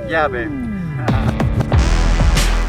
Yeah, babe.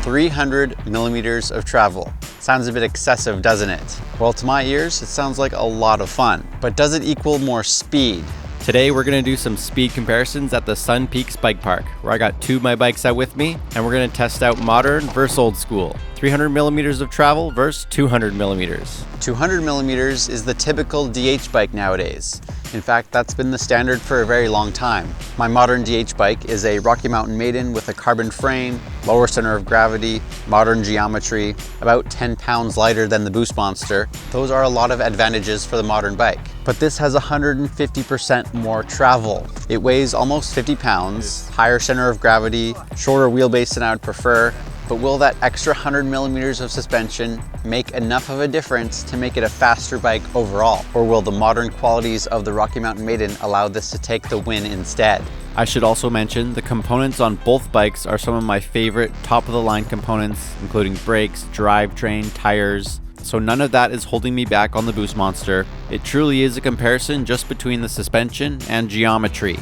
300 millimeters of travel. Sounds a bit excessive, doesn't it? Well, to my ears, it sounds like a lot of fun. But does it equal more speed? Today, we're gonna do some speed comparisons at the Sunpeaks bike park, where I got 2 of my bikes out with me, and we're gonna test out modern versus old school. 300 millimeters of travel versus 200 millimeters. 200 millimeters is the typical DH bike nowadays. In fact, that's been the standard for a very long time. My modern DH bike is a Rocky Mountain Maiden with a carbon frame, lower center of gravity, modern geometry, about 10 pounds lighter than the Boostmonster. Those are a lot of advantages for the modern bike. But this has 150% more travel. It weighs almost 50 pounds, higher center of gravity, shorter wheelbase than I would prefer. But will that extra 100 millimeters of suspension make enough of a difference to make it a faster bike overall? Or will the modern qualities of the Rocky Mountain Maiden allow this to take the win instead? I should also mention the components on both bikes are some of my favorite top-of-the-line components, including brakes, drivetrain, tires. So none of that is holding me back on the Boostmonster. It truly is a comparison just between the suspension and geometry.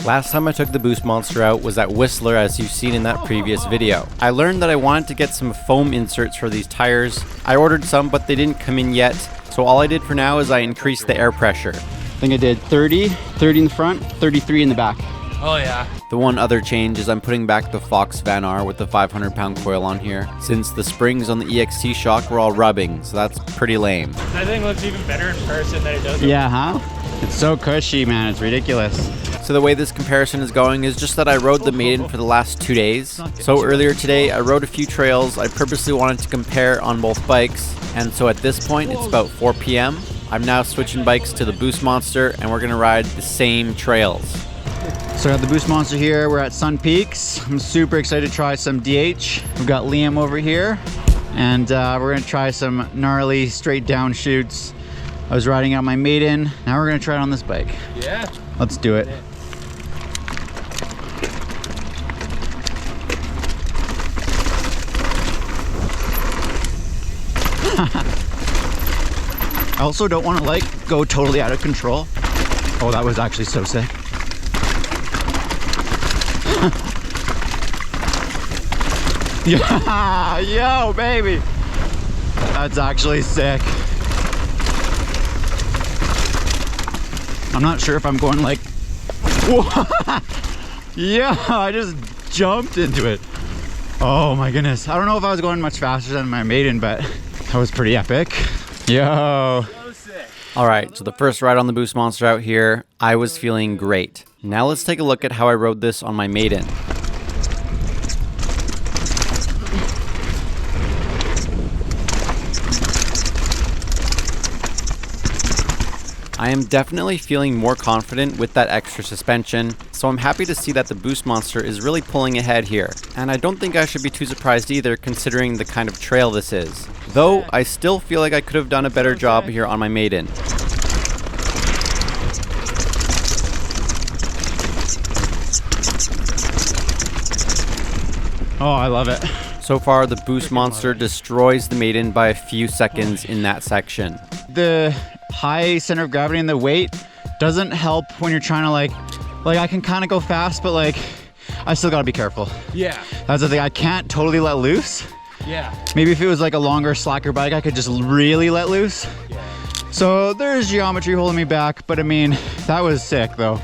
Last time I took the Boostmonster out was at Whistler, as you've seen in that previous video. I learned that I wanted to get some foam inserts for these tires. I ordered some, but they didn't come in yet. So all I did for now is I increased the air pressure. I think I did 30 in the front, 33 in the back. Oh yeah. The one other change is I'm putting back the Fox Van R with the 500-pound coil on here, since the springs on the EXT shock were all rubbing, so that's pretty lame. That thing looks even better in person than it does. Yeah, huh? It's so cushy, man. It's ridiculous. So the way this comparison is going is just that I rode the Maiden for the last 2 days. So earlier today, I rode a few trails I purposely wanted to compare on both bikes. And so at this point, it's about 4 p.m. I'm now switching bikes to the Boostmonster, and we're gonna ride the same trails. So I got the Boostmonster here. We're at Sunpeaks. I'm super excited to try some DH. We've got Liam over here, and we're gonna try some gnarly straight down shoots. I was riding on my Maiden. Now we're gonna try it on this bike. Yeah. Let's do it. I also don't want to like go totally out of control. Oh, that was actually so sick. Yeah, yo, baby. That's actually sick. I'm not sure if I'm going like, yeah, I just jumped into it. Oh my goodness. I don't know if I was going much faster than my Maiden, but that was pretty epic. Yo. All right, so the first ride on the Boostmonster out here, I was feeling great. Now let's take a look at how I rode this on my Maiden. I am definitely feeling more confident with that extra suspension, so I'm happy to see that the Boostmonster is really pulling ahead here. And I don't think I should be too surprised either, considering the kind of trail this is. Though, I still feel like I could have done a better job here on my Maiden. Oh, I love it. So far, the Boostmonster destroys the Maiden by a few seconds in that section. The high center of gravity and the weight doesn't help when you're trying to like I can kind of go fast, but like I still gotta be careful. Yeah. That's the thing, I can't totally let loose. Yeah. Maybe if it was like a longer, slacker bike, I could just really let loose. Yeah. So there's geometry holding me back, but I mean, that was sick though.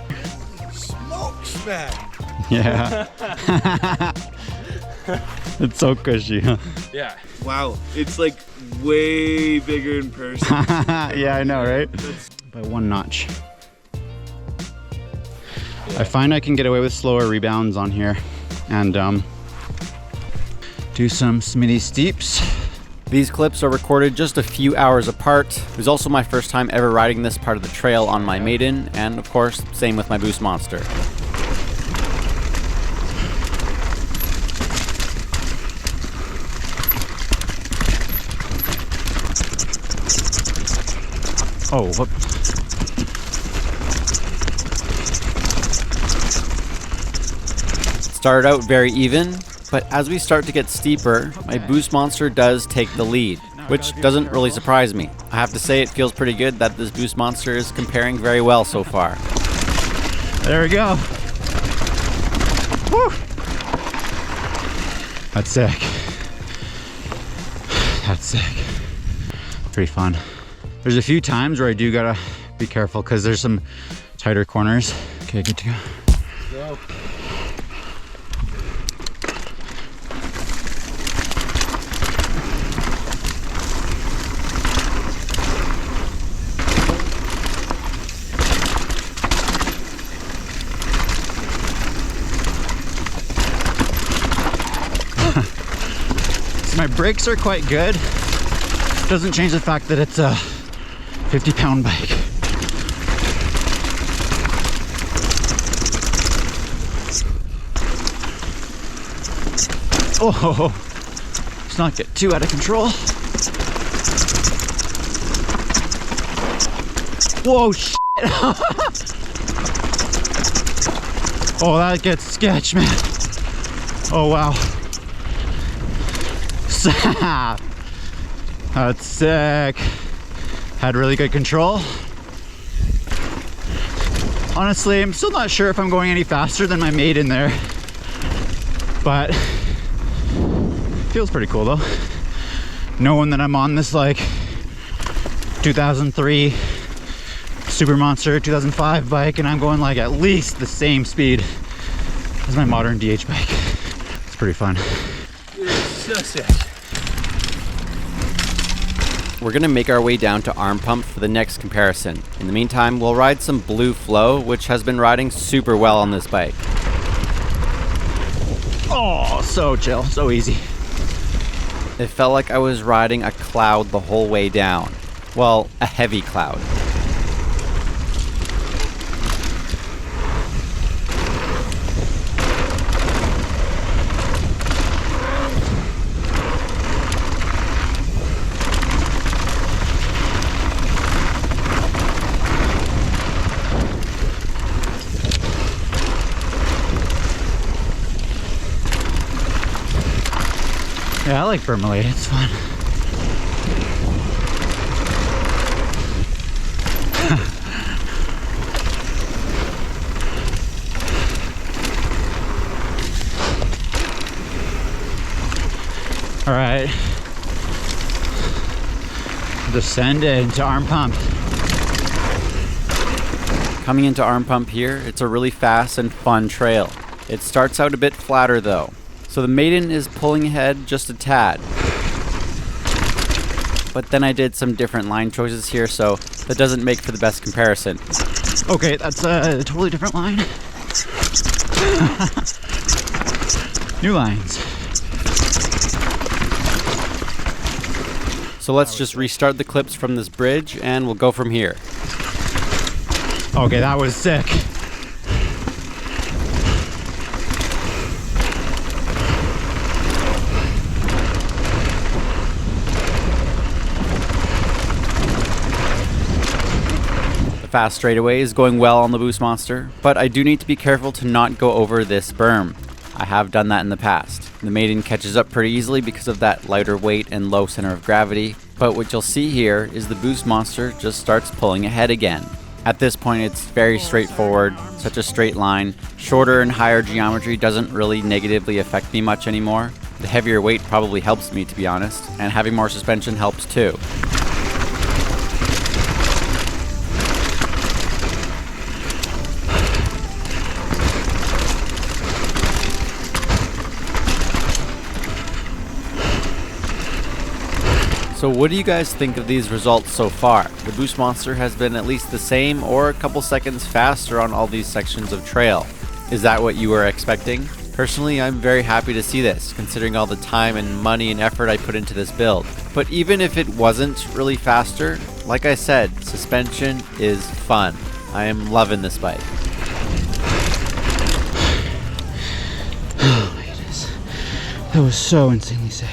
Smokes, man. Yeah. It's so cushy, huh? Yeah. Wow, it's like way bigger in person. Yeah, I know, right? By 1 notch. I find I can get away with slower rebounds on here and do some Smitty steeps. These clips are recorded just a few hours apart. It was also my first time ever riding this part of the trail on my Maiden, and of course, same with my Boostmonster. Oh, whoop. Started out very even, but as we start to get steeper, my Boostmonster does take the lead, which doesn't really surprise me. I have to say it feels pretty good that this Boostmonster is comparing very well so far. There we go. Woo! That's sick. That's sick. Pretty fun. There's a few times where I do gotta be careful because there's some tighter corners. Okay, good to go. Go. So my brakes are quite good. Doesn't change the fact that it's a 50-pound bike. Oh, let's not get too out of control. Whoa, shit. Oh, that gets sketch, man. Oh, wow. That's sick. Had really good control. Honestly, I'm still not sure if I'm going any faster than my Maiden there, but feels pretty cool though. Knowing that I'm on this like 2003 Supermonster 2005 bike and I'm going like at least the same speed as my modern DH bike. It's pretty fun. It's so sick. We're gonna make our way down to Arm Pump for the next comparison. In the meantime, we'll ride some Blue Flow, which has been riding super well on this bike. Oh, so chill, so easy. It felt like I was riding a cloud the whole way down. Well, a heavy cloud. Yeah, I like Vermilion, it's fun. All right, descend into Arm Pump. Coming into Arm Pump here, it's a really fast and fun trail. It starts out a bit flatter though. So the Maiden is pulling ahead just a tad. But then I did some different line choices here, so that doesn't make for the best comparison. Okay, that's a totally different line. New lines. So let's just restart the clips from this bridge and we'll go from here. Okay, that was sick. Fast straightaway is going well on the Boostmonster, but I do need to be careful to not go over this berm. I have done that in the past. The Maiden catches up pretty easily because of that lighter weight and low center of gravity, but what you'll see here is the Boostmonster just starts pulling ahead again. At this point it's very straightforward, such a straight line. Shorter and higher geometry doesn't really negatively affect me much anymore. The heavier weight probably helps me, to be honest, and having more suspension helps too. So what do you guys think of these results so far? The Boostmonster has been at least the same or a couple seconds faster on all these sections of trail. Is that what you were expecting? Personally, I'm very happy to see this, considering all the time and money and effort I put into this build. But even if it wasn't really faster, like I said, suspension is fun. I am loving this bike. Oh my goodness. That was so insanely sick.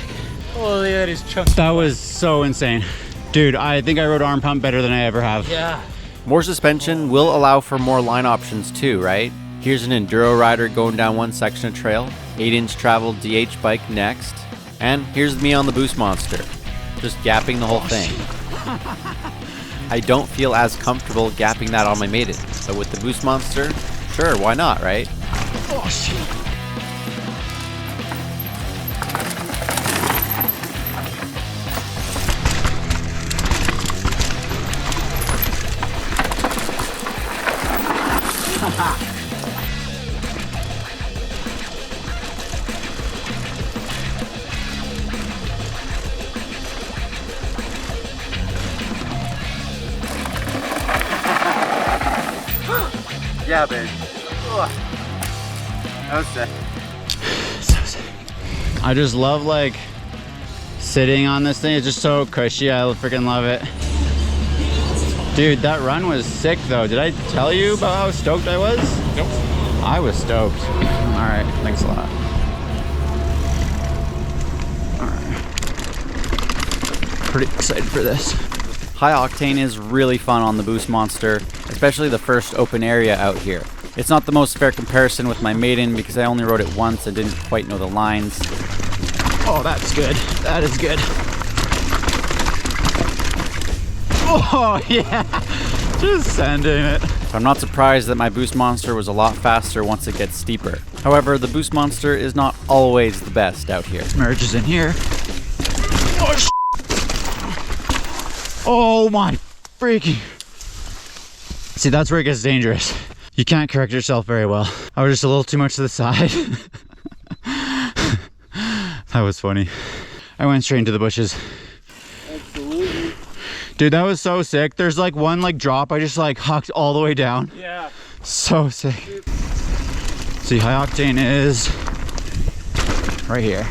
Oh, look at his chunky. That was so insane. Dude, I think I rode Arm Pump better than I ever have. Yeah. More suspension will allow for more line options too, right? Here's an enduro rider going down one section of trail, 8-inch travel DH bike next, and here's me on the Boostmonster, just gapping the whole thing. I don't feel as comfortable gapping that on my Maiden, but with the Boostmonster, sure, why not, right? Oh shit. Yeah, baby. That was sick. So sick. I just love like sitting on this thing. It's just so cushy. I freaking love it. Dude, that run was sick though. Did I tell you about how stoked I was? Nope. I was stoked. All right, thanks a lot. All right. Pretty excited for this. High octane is really fun on the Boostmonster, especially the first open area out here. It's not the most fair comparison with my Maiden because I only rode it once and didn't quite know the lines. Oh, that's good. That is good. Oh, yeah. Just sending it. I'm not surprised that my Boostmonster was a lot faster once it gets steeper. However, the Boostmonster is not always the best out here. Merges in here. Oh, oh my freaking. See, that's where it gets dangerous. You can't correct yourself very well. I was just a little too much to the side. That was funny. I went straight into the bushes. Absolutely. Dude, that was so sick. There's like one like drop. I just like hucked all the way down. Yeah. So sick. See, high octane is right here.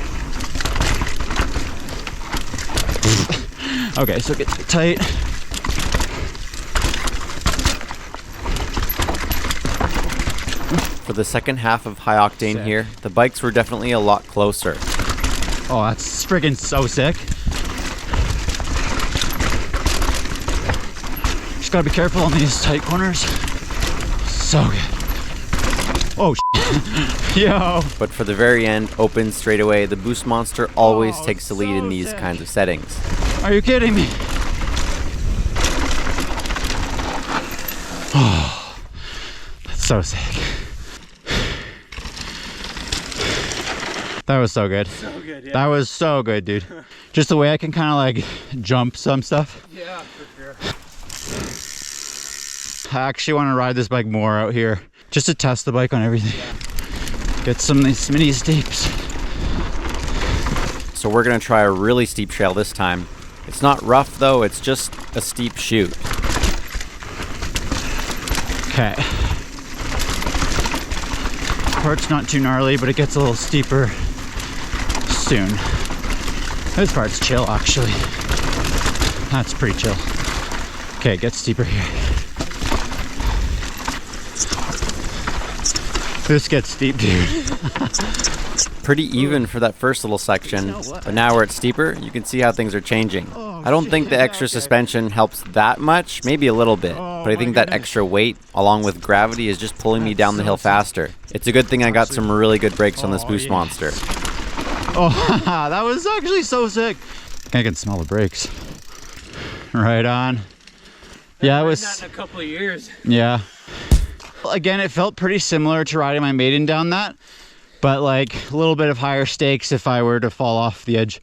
Okay, so get tight. For the second half of high octane here, the bikes were definitely a lot closer. Oh, that's friggin' so sick. Just gotta be careful on these tight corners. So good. Oh, yo. But for the very end, open straight away, the Boostmonster always takes the lead in these kinds of settings. Are you kidding me? Oh, that's so sick. That was so good. So good, yeah. That was so good, dude. Just the way I can kind of like jump some stuff. Yeah, for sure. I actually want to ride this bike more out here just to test the bike on everything. Yeah. Get some of these mini steeps. So we're gonna try a really steep trail this time. It's not rough though, it's just a steep chute. Okay. Part's not too gnarly, but it gets a little steeper soon. This part's chill, actually. That's pretty chill. Okay, it gets steeper here. This gets steep, dude. Pretty even for that first little section, but now where it's steeper, you can see how things are changing. I don't think the extra suspension helps that much, maybe a little bit, but I think that extra weight, along with gravity, is just pulling me down the hill faster. It's a good thing I got some really good brakes on this Boostmonster. Oh, that was actually so sick. I can smell the brakes. Right on. Yeah, it was. Not in a couple of years. Yeah. Again, it felt pretty similar to riding my Maiden down that, but like a little bit of higher stakes if I were to fall off the edge.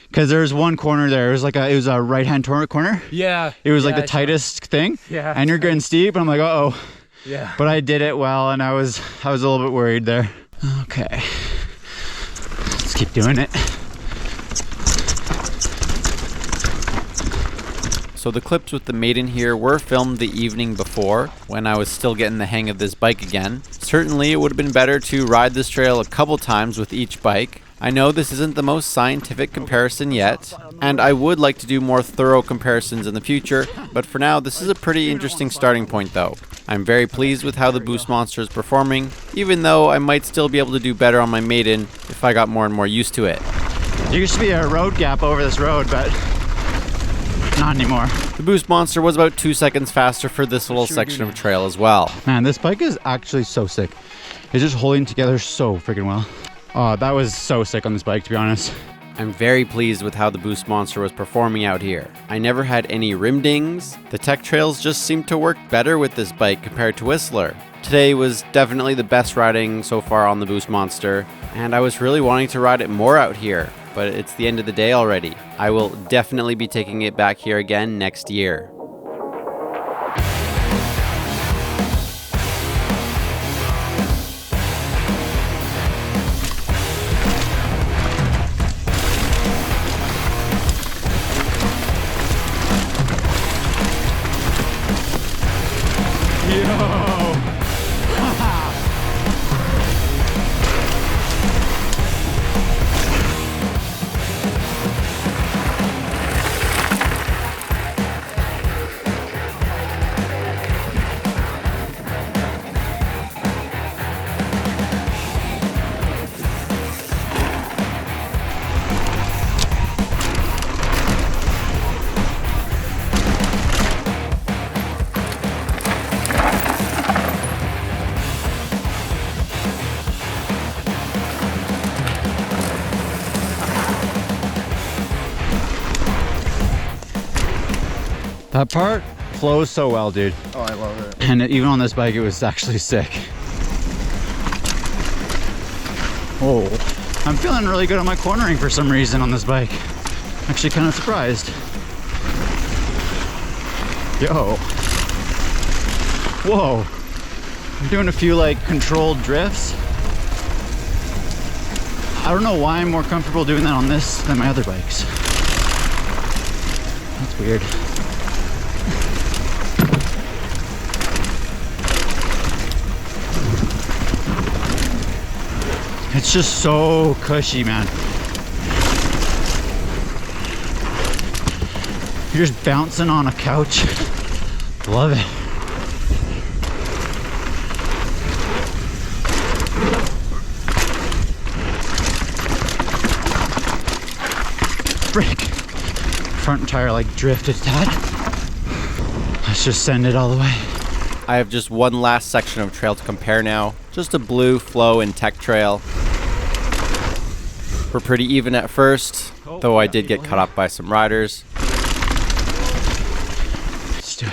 Because there was one corner there. It was a right-hand corner. Yeah. It was like the tightest thing. Yeah. And you're getting steep, and I'm like, uh-oh. Yeah. But I did it well, and I was a little bit worried there. Okay. Let's keep doing it. So the clips with the Maiden here were filmed the evening before, when I was still getting the hang of this bike again. Certainly it would have been better to ride this trail a couple times with each bike. I know this isn't the most scientific comparison yet, and I would like to do more thorough comparisons in the future, but for now this is a pretty interesting starting point though. I'm very pleased with how the Boostmonster is performing, even though I might still be able to do better on my Maiden if I got more and more used to it. There used to be a road gap over this road, but not anymore. The Boostmonster was about 2 seconds faster for this little section of trail as well. Man, this bike is actually so sick. It's just holding together so freaking well. Oh, that was so sick on this bike, to be honest. I'm very pleased with how the Boostmonster was performing out here. I never had any rim dings. The tech trails just seemed to work better with this bike compared to Whistler. Today was definitely the best riding so far on the Boostmonster, and I was really wanting to ride it more out here, but it's the end of the day already. I will definitely be taking it back here again next year. That part flows so well, dude. Oh, I love it. And even on this bike, it was actually sick. Oh, I'm feeling really good on my cornering for some reason on this bike. Actually kind of surprised. Yo. Whoa. I'm doing a few like controlled drifts. I don't know why I'm more comfortable doing that on this than my other bikes. That's weird. It's just so cushy, man. You're just bouncing on a couch. Love it. Frick. Front tire like drifted that. Let's just send it all the way. I have just one last section of trail to compare now. Just a blue, flow, and tech trail. We're pretty even at first, though I did get cut off by some riders. Let's do it.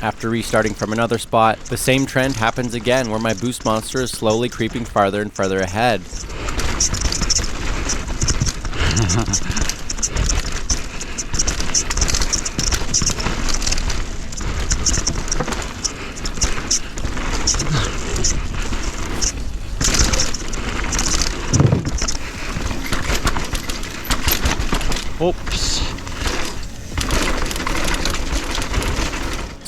After restarting from another spot, the same trend happens again where my Boostmonster is slowly creeping farther and farther ahead. Oops.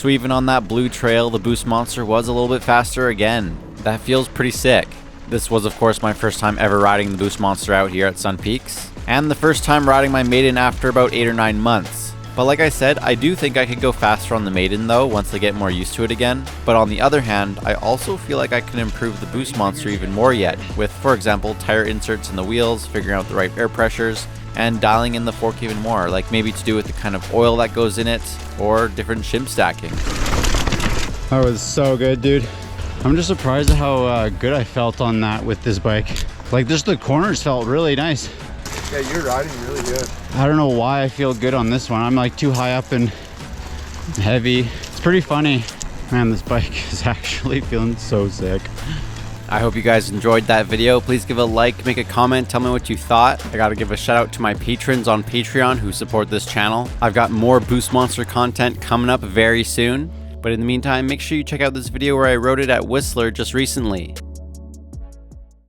So even on that blue trail, the Boostmonster was a little bit faster again. That feels pretty sick. This was of course my first time ever riding the Boostmonster out here at Sunpeaks, and the first time riding my Maiden after about 8 or 9 months. But like I said, I do think I could go faster on the Maiden though once I get more used to it again. But on the other hand, I also feel like I can improve the Boostmonster even more yet, with for example tire inserts in the wheels, figuring out the right air pressures, and dialing in the fork even more, like maybe to do with the kind of oil that goes in it, or different shim stacking. That was so good, dude. I'm just surprised at how good I felt on that with this bike. Like just the corners felt really nice. Yeah, you're riding really good. I don't know why I feel good on this one. I'm like too high up and heavy. It's pretty funny. Man, this bike is actually feeling so sick. I hope you guys enjoyed that video. Please give a like, make a comment, tell me what you thought. I gotta give a shout out to my patrons on Patreon who support this channel. I've got more Boostmonster content coming up very soon. But in the meantime, make sure you check out this video where I rode it at Whistler just recently.